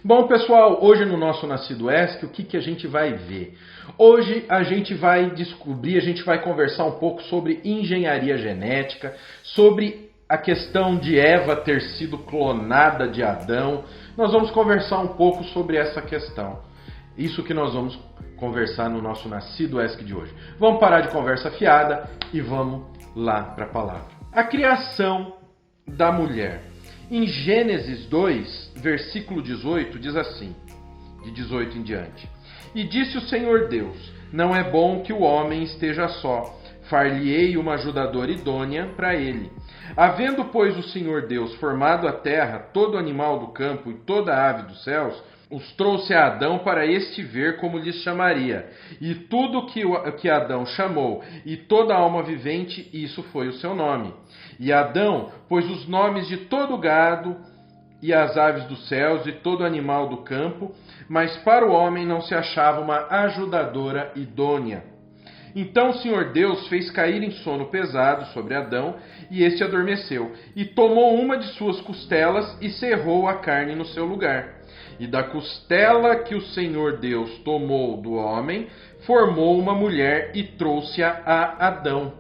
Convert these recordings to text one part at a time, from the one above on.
Bom, pessoal, hoje no nosso Nascido ESC, o que a gente vai ver? Hoje a gente vai descobrir, a gente vai conversar um pouco sobre engenharia genética, sobre a questão de Eva ter sido clonada de Adão. Nós vamos conversar um pouco sobre essa questão. Isso que nós vamos conversar no nosso Nascido ESC de hoje. Vamos parar de conversa fiada e vamos lá para a palavra. A criação da mulher. Em Gênesis 2, versículo 18, diz assim, de 18 em diante. E disse o Senhor Deus, não é bom que o homem esteja só, far-lhe-ei uma ajudadora idônea para ele. Havendo, pois, o Senhor Deus formado a terra, todo animal do campo e toda ave dos céus, os trouxe a Adão para este ver como lhes chamaria. E tudo que Adão chamou, e toda alma vivente, isso foi o seu nome. E Adão pôs os nomes de todo o gado, e as aves dos céus, e todo animal do campo, mas para o homem não se achava uma ajudadora idônea. Então o Senhor Deus fez cair em sono pesado sobre Adão, e este adormeceu, e tomou uma de suas costelas, e cerrou a carne no seu lugar. E da costela que o Senhor Deus tomou do homem, formou uma mulher e trouxe-a a Adão.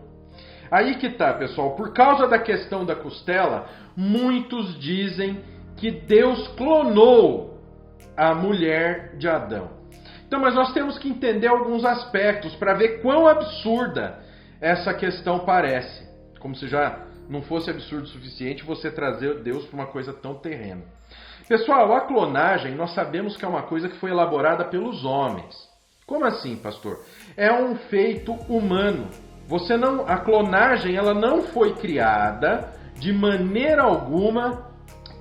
Aí que tá, pessoal, por causa da questão da costela, muitos dizem que Deus clonou a mulher de Adão. Então, mas nós temos que entender alguns aspectos para ver quão absurda essa questão parece. Como se já não fosse absurdo o suficiente você trazer Deus para uma coisa tão terrena. Pessoal, a clonagem nós sabemos que é uma coisa que foi elaborada pelos homens. Como assim, pastor? É um feito humano. A clonagem ela não foi criada de maneira alguma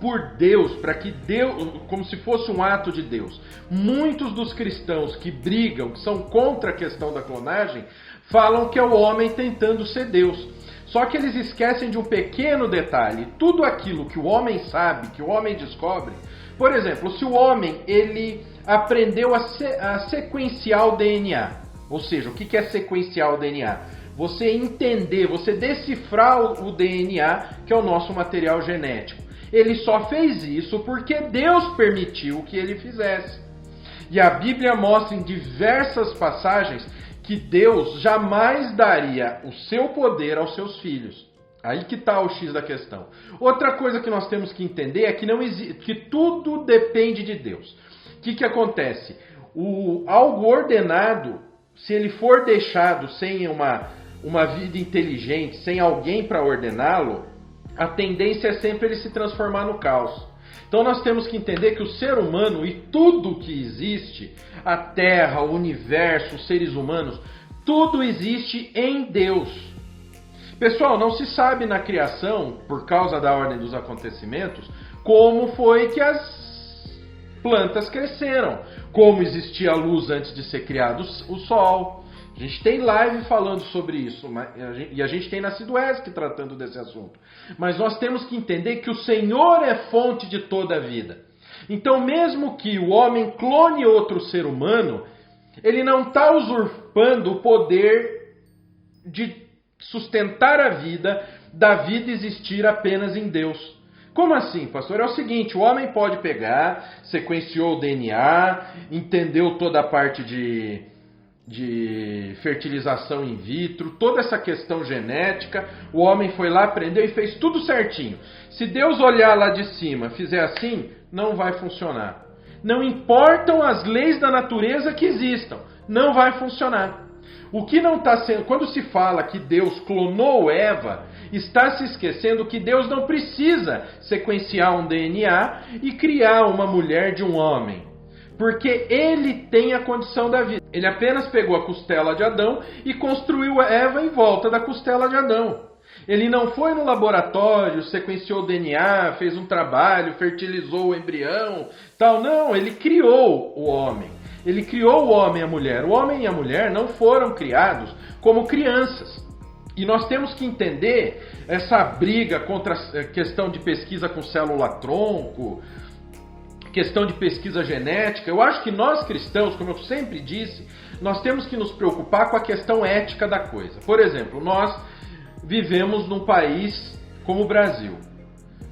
por Deus, para que Deus, como se fosse um ato de Deus. Muitos dos cristãos que brigam, que são contra a questão da clonagem, falam que é o homem tentando ser Deus. Só que eles esquecem de um pequeno detalhe. Tudo aquilo que o homem sabe, que o homem descobre. Por exemplo, se o homem ele aprendeu a sequenciar o DNA. Ou seja, o que é sequenciar o DNA? Você entender, você decifrar o DNA, que é o nosso material genético. Ele só fez isso porque Deus permitiu que ele fizesse. E a Bíblia mostra em diversas passagens que Deus jamais daria o seu poder aos seus filhos. Aí que está o X da questão. Outra coisa que nós temos que entender é que tudo depende de Deus. O que acontece? Algo ordenado, se ele for deixado sem uma vida inteligente, sem alguém para ordená-lo, a tendência é sempre ele se transformar no caos. Então nós temos que entender que o ser humano e tudo que existe, a Terra, o universo, os seres humanos, tudo existe em Deus. Pessoal, não se sabe na criação, por causa da ordem dos acontecimentos, como foi que as plantas cresceram, como existia a luz antes de ser criado o sol. A gente tem live falando sobre isso, e a gente tem Nascido ESC tratando desse assunto. Mas nós temos que entender que o Senhor é fonte de toda a vida. Então, mesmo que o homem clone outro ser humano, ele não está usurpando o poder de sustentar a vida, da vida existir apenas em Deus. Como assim, pastor? É o seguinte, o homem pode pegar, sequenciou o DNA, entendeu toda a parte de fertilização in vitro, toda essa questão genética, o homem foi lá, aprendeu e fez tudo certinho. Se Deus olhar lá de cima, fizer assim, não vai funcionar. Não importam as leis da natureza que existam, não vai funcionar. O que não está sendo, quando se fala que Deus clonou Eva, está se esquecendo que Deus não precisa sequenciar um DNA e criar uma mulher de um homem. Porque ele tem a condição da vida. Ele apenas pegou a costela de Adão e construiu Eva em volta da costela de Adão. Ele não foi no laboratório, sequenciou o DNA, fez um trabalho, fertilizou o embrião, tal. Não, ele criou o homem. Ele criou o homem e a mulher. O homem e a mulher não foram criados como crianças. E nós temos que entender essa briga contra a questão de pesquisa com célula-tronco, questão de pesquisa genética. Eu acho que nós cristãos, como eu sempre disse, nós temos que nos preocupar com a questão ética da coisa. Por exemplo, nós vivemos num país como o Brasil.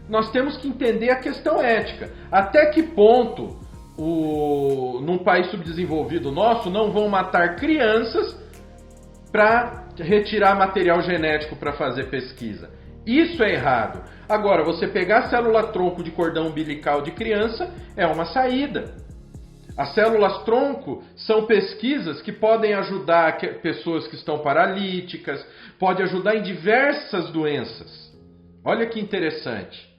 Nós temos que entender a questão ética. Até que ponto num país subdesenvolvido nosso, não vão matar crianças para retirar material genético para fazer pesquisa. Isso é errado. Agora, você pegar a célula-tronco de cordão umbilical de criança é uma saída. As células-tronco são pesquisas que podem ajudar pessoas que estão paralíticas, pode ajudar em diversas doenças. Olha que interessante.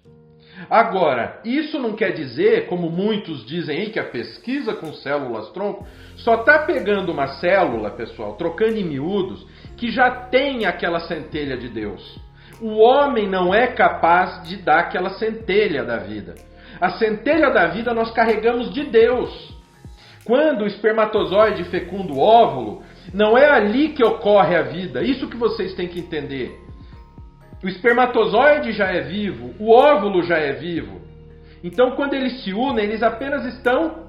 Agora, isso não quer dizer, como muitos dizem aí, que a pesquisa com células-tronco só está pegando uma célula, pessoal, trocando em miúdos, que já tem aquela centelha de Deus. O homem não é capaz de dar aquela centelha da vida. A centelha da vida nós carregamos de Deus. Quando o espermatozoide fecunda o óvulo, não é ali que ocorre a vida. Isso que vocês têm que entender. O espermatozoide já é vivo, o óvulo já é vivo. Então, quando eles se unem, eles apenas estão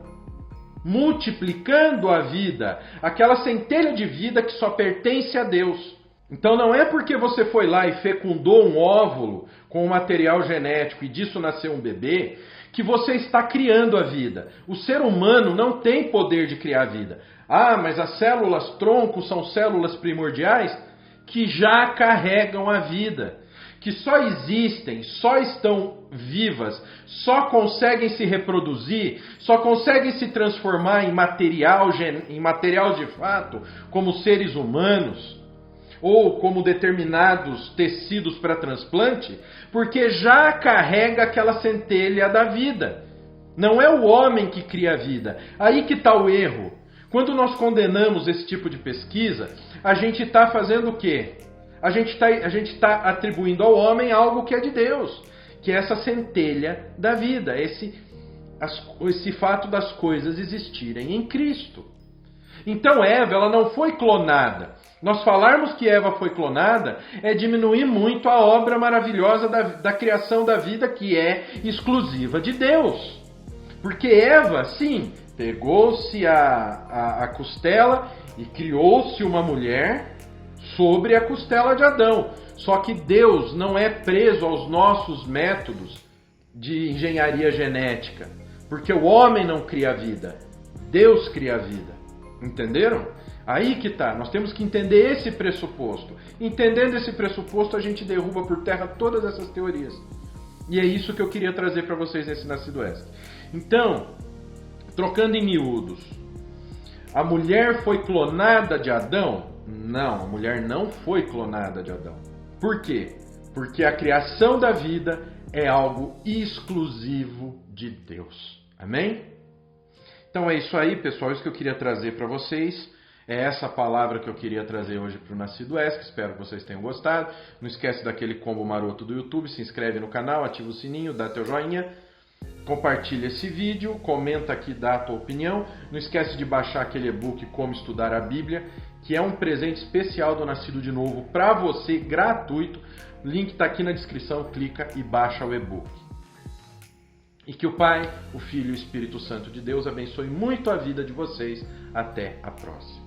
multiplicando a vida, aquela centelha de vida que só pertence a Deus. Então, não é porque você foi lá e fecundou um óvulo com um material genético e disso nasceu um bebê, que você está criando a vida. O ser humano não tem poder de criar vida. Ah, mas as células-tronco são células primordiais que já carregam a vida, que só existem, só estão vivas, só conseguem se reproduzir, só conseguem se transformar em material de fato, como seres humanos, ou como determinados tecidos para transplante, porque já carrega aquela centelha da vida. Não é o homem que cria a vida. Aí que está o erro. Quando nós condenamos esse tipo de pesquisa, a gente está fazendo o quê? A gente está atribuindo ao homem algo que é de Deus, que é essa centelha da vida, esse fato das coisas existirem em Cristo. Então Eva, ela não foi clonada. Nós falarmos que Eva foi clonada é diminuir muito a obra maravilhosa da criação da vida, que é exclusiva de Deus. Porque Eva, sim, pegou-se a costela e criou-se uma mulher sobre a costela de Adão. Só que Deus não é preso aos nossos métodos de engenharia genética. Porque o homem não cria a vida, Deus cria a vida. Entenderam? Aí que tá, nós temos que entender esse pressuposto. Entendendo esse pressuposto, a gente derruba por terra todas essas teorias. E é isso que eu queria trazer para vocês nesse Nascido Extra. Então, trocando em miúdos, a mulher foi clonada de Adão? Não, a mulher não foi clonada de Adão. Por quê? Porque a criação da vida é algo exclusivo de Deus. Amém? Então é isso aí, pessoal, isso que eu queria trazer para vocês. É essa palavra que eu queria trazer hoje para o Nascido Extra. Espero que vocês tenham gostado. Não esquece daquele combo maroto do YouTube. Se inscreve no canal, ativa o sininho, dá teu joinha. Compartilha esse vídeo, comenta aqui, dá a tua opinião. Não esquece de baixar aquele e-book Como Estudar a Bíblia, que é um presente especial do Nascido de Novo para você, gratuito. O link está aqui na descrição, clica e baixa o e-book. E que o Pai, o Filho e o Espírito Santo de Deus abençoe muito a vida de vocês. Até a próxima.